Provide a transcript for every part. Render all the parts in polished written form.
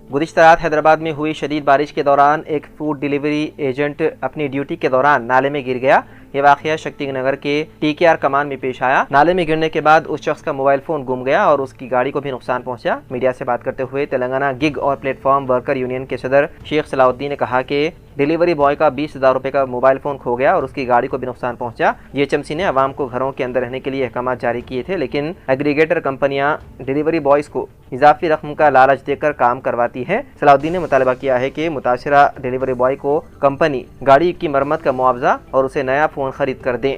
गुज़िश्ता रात हैदराबाद में हुई शदीद बारिश के दौरान एक फूड डिलीवरी एजेंट अपनी ड्यूटी के दौरान नाले में गिर गया। ये वाक़या शक्ति नगर के TKR कमान में पेश आया। नाले में गिरने के बाद उस शख्स का मोबाइल फ़ोन गुम गया और उसकी गाड़ी को भी नुकसान पहुंचा। मीडिया से बात करते हुए तेलंगाना गिग और प्लेटफॉर्म वर्कर यूनियन के सदर शेख सलाउद्दीन ने कहा कि डिलीवरी बॉय का 20,000 रुपये का मोबाइल फ़ोन खो गया और उसकी गाड़ी को भी नुकसान पहुंचा। GHMC ने अवाम को घरों के अंदर रहने के लिए अहकाम जारी किए थे, लेकिन एग्रीगेटर कंपनियां डिलीवरी बॉयज़ को इजाफी रकम का लालच देकर काम करवाती है। सलाउद्दीन ने मुतालबा किया है कि मुतासरा डिलीवरी बॉय को कंपनी गाड़ी की मरम्मत का मुआवजा और उसे नया फ़ोन खरीद कर दें।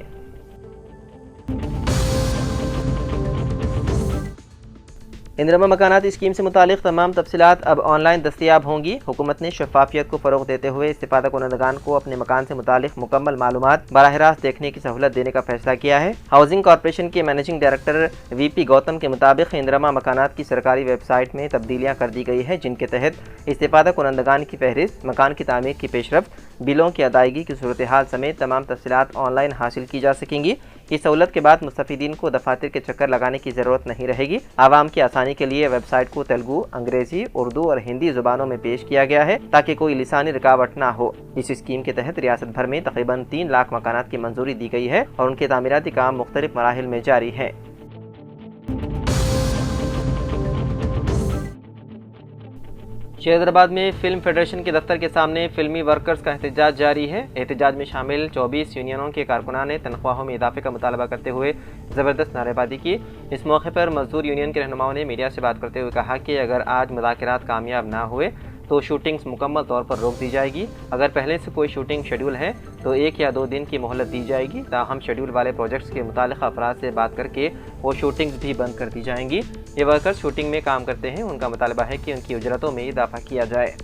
इंदिरा मकानात स्कीम से मुतालिक तमाम तफसीलात अब ऑनलाइन दस्तियाब होंगी। हुकूमत ने शफाफियत को फ़रोग देते हुए इस्तिफ़ादा कुनंदगान को अपने मकान से मुतालिक मुकम्मल मालूमात बराह रास्त देखने की सहूलत देने का फैसला किया है। हाउसिंग कॉरपोरेशन के मैनेजिंग डायरेक्टर VP गौतम के मुताबिक इंदिरा मकानात की सरकारी वेबसाइट में तब्दीलियाँ कर दी गई है, जिनके तहत इस्तिफ़ादा कुनंदगान की फहरिस्त, मकान की तामीर की पेशरफ्त, बिलों की अदायगी की सूरत हाल समेत तमाम तफसीलात ऑनलाइन हासिल की जा सकेंगी। इस सहूलत के बाद मुस्तफ़ीदीन को दफातर के चक्कर लगाने की ज़रूरत नहीं रहेगी। आवाम की आसानी के लिए वेबसाइट को तेलुगु, अंग्रेजी, उर्दू और हिंदी ज़ुबानों में पेश किया गया है ताकि कोई लिसानी रुकावट ना हो। इस स्कीम के तहत रियासत भर में तकरीबन 3 लाख मकानात की मंजूरी दी गई है और उनके तामीराती काम मुख्तलिफ मराहिल में जारी है। हैदराबाद में फिल्म फेडरेशन के दफ्तर के सामने फिल्मी वर्कर्स का एहतजाज जारी है। एहतजाज में शामिल 24 यूनियनों के कारकुनान ने तनख्वाहों में इजाफे का मुतालबा करते हुए ज़बरदस्त नारेबाजी की। इस मौके पर मजदूर यूनियन के रहनुमाओं ने मीडिया से बात करते हुए कहा कि अगर आज मुज़ाकरात कामयाब ना हुए तो शूटिंग्स मुकम्मल तौर पर रोक दी जाएगी। अगर पहले से कोई शूटिंग शेड्यूल है तो 1 या 2 दिन की मोहलत दी जाएगी। ताहम शेड्यूल वाले प्रोजेक्ट्स के मुतालिका अफराद से बात करके वो शूटिंग्स भी बंद कर दी जाएंगी। ये वर्कर्स शूटिंग में काम करते हैं, उनका मुतालबा है कि उनकी उजरतों में इजाफा किया जाए।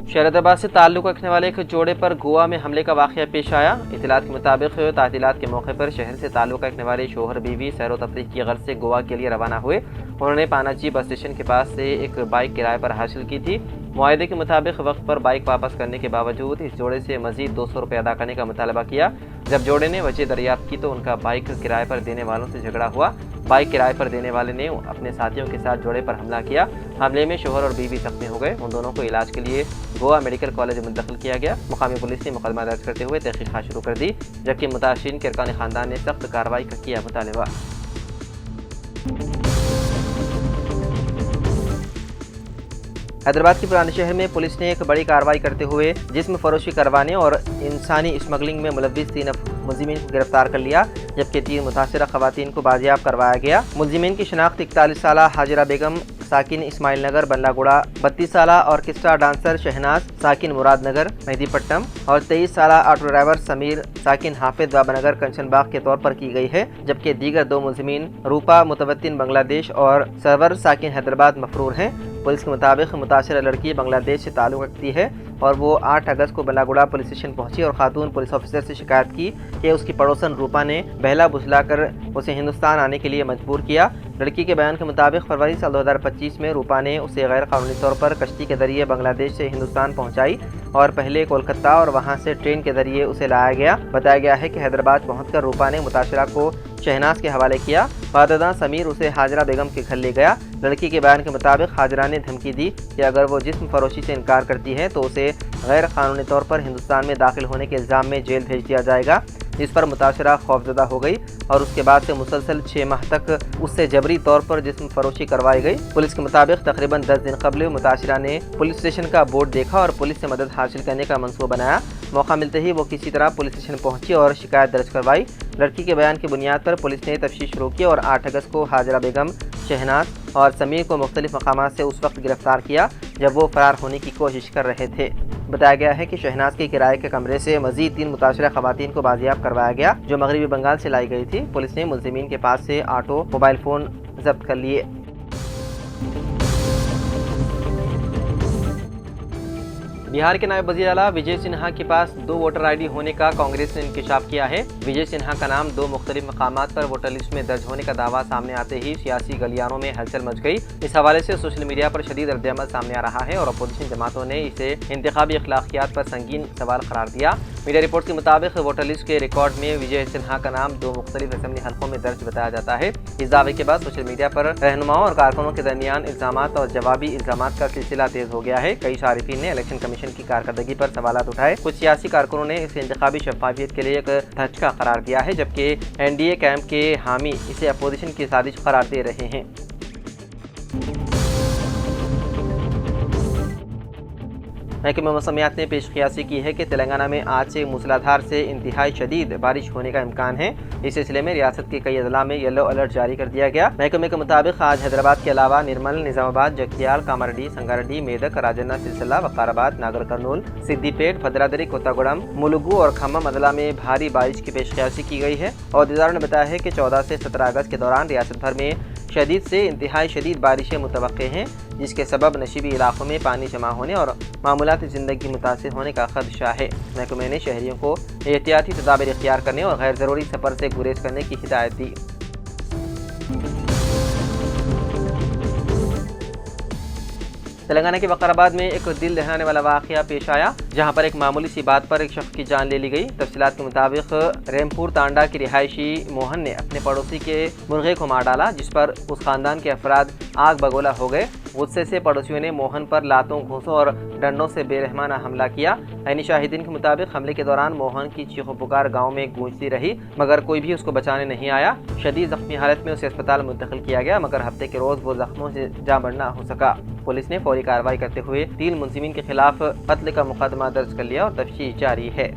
शहरदाबाद से ताल्लुक़ रखने वाले एक जोड़े पर गोवा में हमले का वाक़या पेश आया। इत्तलात के मुताबिक तातीलात के मौके पर शहर से ताल्लुक़ रखने वाले शोहर बीवी सैर व तफरीह की गर्ज से गोवा के लिए रवाना हुए। उन्होंने पानाजी बस स्टेशन के पास से एक बाइक किराए पर हासिल की थी। मुआहदे के मुताबिक वक्त पर बाइक वापस करने के बावजूद इस जोड़े से मज़ीद 200 रुपये अदा करने का मुतालबा किया। जब जोड़े ने वजह दरियाफ्त की तो उनका बाइक किराए पर देने वालों से झगड़ा हुआ। बाइक किराए पर देने वाले ने अपने साथियों के साथ जोड़े पर हमला किया। हमले में शोहर और बीवी जख्मी हो गए। उन दोनों को इलाज के लिए गोवा मेडिकल कॉलेज में मुंतकिल किया गया। मुकामी पुलिस ने मुकदमा दर्ज करते हुए तहकीक़ात शुरू कर दी, जबकि मुतासिरीन के अरकान ख़ानदान ने सख्त कार्रवाई का किया मुतालबा। हैदराबाद के पुराने शहर में पुलिस ने एक बड़ी कार्रवाई करते हुए जिस्म फरोशी करवाने और इंसानी स्मगलिंग में मुलव्विस 3 मुलजिमीन को गिरफ्तार कर लिया, जबकि 3 मुतासिरा खवातीन को बाजियाब करवाया गया। मुलजिमीन की शनाख्त 41 साला हाजिरा बेगम साकिन इस्माइल नगर बल्लागुड़ा, 32 साला ऑर्केस्ट्रा डांसर शहनाज साकिन मुराद नगर मेहदीपट्टम और 23 साला ऑटो ड्राइवर समीर साकिन हाफिज बाबानगर कंचनबाग के तौर पर की गई है, जबकि दीगर 2 मुलजिमीन रूपा मुतवत्तिन बांग्लादेश और सरवर साकिन हैदराबाद मफरूर हैं। पुलिस के मुताबिक मुतासिरा लड़की बांग्लादेश से ताल्लुक़ रखती है और वो 8 अगस्त को बल्लागुड़ा पुलिस स्टेशन पहुंची और खातून पुलिस ऑफिसर से शिकायत की कि उसकी पड़ोसन रूपा ने बहला बुझलाकर उसे हिंदुस्तान आने के लिए मजबूर किया। लड़की के बयान के मुताबिक फरवरी साल 2025 में रूपा ने उसे गैर कानूनी तौर पर कश्ती के जरिए बांग्लादेश से हिंदुस्तान पहुंचाई और पहले कोलकाता और वहां से ट्रेन के जरिए उसे लाया गया। बताया गया है कि हैदराबाद पहुंचकर रूपा ने मुतासिरा को शहनाज के हवाले किया। वाददा समीर उसे हाजरा बेगम के घर ले गया। लड़की के बयान के मुताबिक हाजरा ने धमकी दी कि अगर वो जिस्म फरोशी से इनकार करती है तो उसे गैर कानूनी तौर पर हिंदुस्तान में दाखिल होने के इल्ज़ाम में जेल भेज दिया जाएगा। इस पर मुतासिरा खौफजदा हो गई और उसके बाद से मुसलसल 6 माह तक उससे जबरी तौर पर जिस्म फरोशी करवाई गई। पुलिस के मुताबिक तकरीबन 10 दिन कबल मुतासिरा ने पुलिस स्टेशन का बोर्ड देखा और पुलिस से मदद हासिल करने का मंसूबा बनाया। मौका मिलते ही वो किसी तरह पुलिस स्टेशन पहुंची और शिकायत दर्ज करवाई। लड़की के बयान की बुनियाद पर पुलिस ने तफ्तीश शुरू की और 8 अगस्त को हाजरा बेगम, शहनाज और समीर को मुख्तलिफ मकामात से उस वक्त गिरफ्तार किया जब वो फरार होने की कोशिश कर रहे थे। बताया गया है कि शहनाज के किराए के कमरे से मजीद 3 मुतासिरा खवातीन को बाजियाब करवाया गया जो मगरबी बंगाल से लाई गई थी। पुलिस ने मुलजिमीन के पास से ऑटो, मोबाइल फ़ोन जब्त कर लिए। बिहार के नायब वज़ीर आला विजय सिन्हा के पास 2 वोटर आईडी होने का कांग्रेस ने इंकशाफ किया है। विजय सिन्हा का नाम 2 मुख्तलिफ मकामात पर वोटर लिस्ट में दर्ज होने का दावा सामने आते ही सियासी गलियारों में हलचल मच गई। इस हवाले से सोशल मीडिया पर शदीद रद्द-ए-अमल सामने आ रहा है और अपोजिशन जमातों ने इसे इंतखाबी अखलाकियात पर संगीन सवाल करार दिया। मीडिया रिपोर्ट के मुताबिक वोटर लिस्ट के रिकॉर्ड में विजय सिन्हा का नाम 2 मुख्तलिफ असेंबली हल्कों में दर्ज बताया जाता है। इस दावे के बाद सोशल मीडिया पर रहनुमाओं और कारकुनों के दरमियान इल्जामात और जवाबी इल्जामात का सिलसिला तेज हो गया है। कई शारिफिन ने इलेक्शन कमीशन की कारकर्दगी पर सवालात उठाए। कुछ सियासी कारकुनों ने इसे इंतखाबी शफाफियत के लिए एक धचका करार दिया है, जबकि एनडीए कैंप के हामी इसे अपोजिशन की साजिश करार दे रहे हैं। महकमे मौसमियात ने पेशकियासी की है कि तेलंगाना में आज से मूसलाधार से इंतहाई शदीद बारिश होने का इम्कान है। इस सिलसिले में रियासत के कई अजला में येलो अलर्ट जारी कर दिया गया। महकमे के मुताबिक आज हैदराबाद के अलावा निर्मल, निजामाबाद, जगतियाल, कामारेड्डी, संगारेड्डी, मेदक, राजन्ना, सिलसिला, वकाराबाद, नागर कर्नूल, सिद्दीपेट, भद्रादरी, कोत्तागुड़म, मुलुगु और खम्मम अजला में भारी बारिश की पेशकियासी की गई है। अहदेदारों ने बताया है कि 14 से 17 अगस्त के दौरान रियासत भर में शदीद से इंतहाई शदीद बारिशें मुतवक्के हैं, जिसके सबब नशीबी इलाकों में पानी जमा होने और मामूलाती ज़िंदगी मुतासिर होने का खदशा है। महकमे ने शहरियों को एहतियाती तदाबीर इख्तियार करने और गैर ज़रूरी सफ़र से गुरेज करने की हिदायत दी। तेलंगाना के वकाराबाद में एक दिल दहलाने वाला वाक़या पेश आया, जहां पर एक मामूली सी बात पर एक शख्स की जान ले ली गई। तफसीलात के मुताबिक रेमपुर तांडा के रिहायशी मोहन ने अपने पड़ोसी के मुर्गे को मार डाला, जिस पर उस खानदान के अफराद आग बगोला हो गए। गुस्से से पड़ोसियों ने मोहन पर लातों, घूंसों और डंडों से बेरहमाना हमला किया। ऐनी शाहिदीन के मुताबिक हमले के दौरान मोहन की चीखों पुकार गाँव में गूंजती रही, मगर कोई भी उसको बचाने नहीं आया। शदीद जख्मी हालत में उसे अस्पताल मुंतकिल किया गया, मगर हफ्ते के रोज़ वो जख्मों से जाँ बढ़ना हो सका। पुलिस ने फौरी कार्रवाई करते हुए 3 मुलजिमीन के खिलाफ कत्ल का मुकदमा दर्ज कर लिया और तफ्तीश जारी है।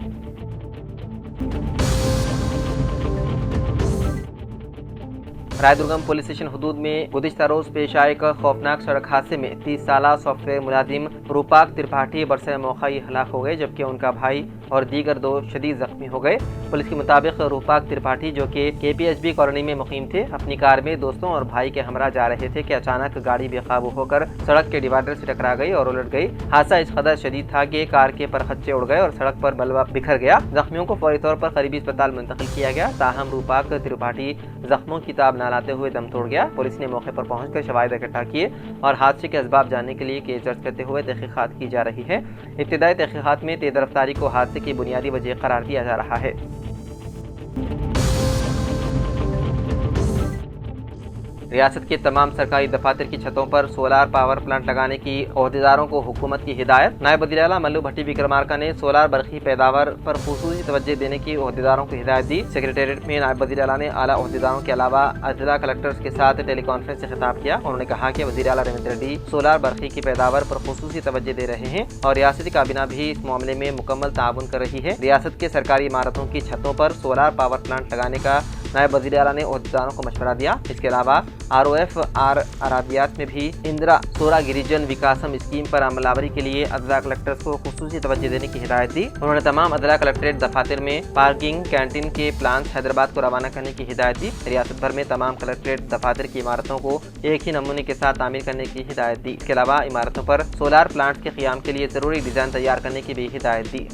रायदुर्गम पुलिस स्टेशन हदूद में गुज़िश्ता रोज़ पेश आए एक खौफनाक सड़क हादसे में 30 साला सॉफ्टवेयर मुलाजिम रूपाक त्रिपाठी बरसे मौका ही हलाक हो गए, जबकि उनका भाई और दीगर 2 शदीद जख्मी हो गए। पुलिस के मुताबिक रूपाक त्रिपाठी, जो कि KPHB कॉलोनी में मुकीम थे, अपनी कार में दोस्तों और भाई के हमरा जा रहे थे कि अचानक गाड़ी बेकाबू होकर सड़क के डिवाइडर से टकरा गई और उलट गई। हादसा इस कदर शदीद था कि कार के परखच्चे उड़ गए और सड़क पर बलवा बिखर गया। जख्मियों को फौरी तौर पर करीबी अस्पताल मुंतकिल किया गया, ताहम रूपाक त्रिपाठी जख्मों की ताब न लाते हुए दम तोड़ गया। पुलिस ने मौके पर पहुंचकर शवाहिद इकट्ठा किए और हादसे के असबाब जानने के लिए केस दर्ज करते हुए तहकीकात की जा रही है। इब्तिदाई तहकीकात में तेज रफ्तारी को हादसे की बुनियादी वजह करार दिया जा रहा है। रियासत के तमाम सरकारी दफातर की छतों पर सोलार पावर प्लांट लगाने की अहदेदारों को हुकूमत की हिदायत। नायब वज़ीर आला मल्लू भट्टी विक्रमार्का ने सोलार बरक़ी पैदावार पर खुसूसी तवज्जो देने की अहदेदारों को हिदायत दी। सेक्रेटेरिएट में नायब वज़ीर आला ने आला अहदेदारों के अलावा अजला कलेक्टर्स के साथ टेलीकॉन्फ्रेंस से खिताब किया। उन्होंने कहा कि वज़ीर आला रेवंत रेड्डी सोलार बरक़ी की पैदावार पर खुसूसी तवज्जो दे रहे हैं और रियासती काबीना भी इस मामले में मुकम्मल ताउन कर रही है। रियासत के सरकारी इमारतों की छतों पर सोलार पावर प्लांट लगाने का नायब वज़ीर आला ने अहदेदारों को मशवरा दिया। इसके अलावा ROF-R अरादियात में भी इंदिरा सोरा गिरिजन विकासम स्कीम पर अमलावरी के लिए अजला कलेक्टर्स को खुसूसी तवज्जो देने की हिदायत दी। उन्होंने तमाम अजला कलेक्ट्रेट दफातर में पार्किंग, कैंटीन के प्लान हैदराबाद को रवाना करने की हिदायत दी। रियासत भर में तमाम कलेक्ट्रेट दफातर की इमारतों को एक ही नमूने के साथ तामीर करने की हिदायत दी। इसके अलावा इमारतों पर सोलार प्लांट के क़याम के लिए ज़रूरी डिज़ाइन तैयार करने की भी हिदायत दी।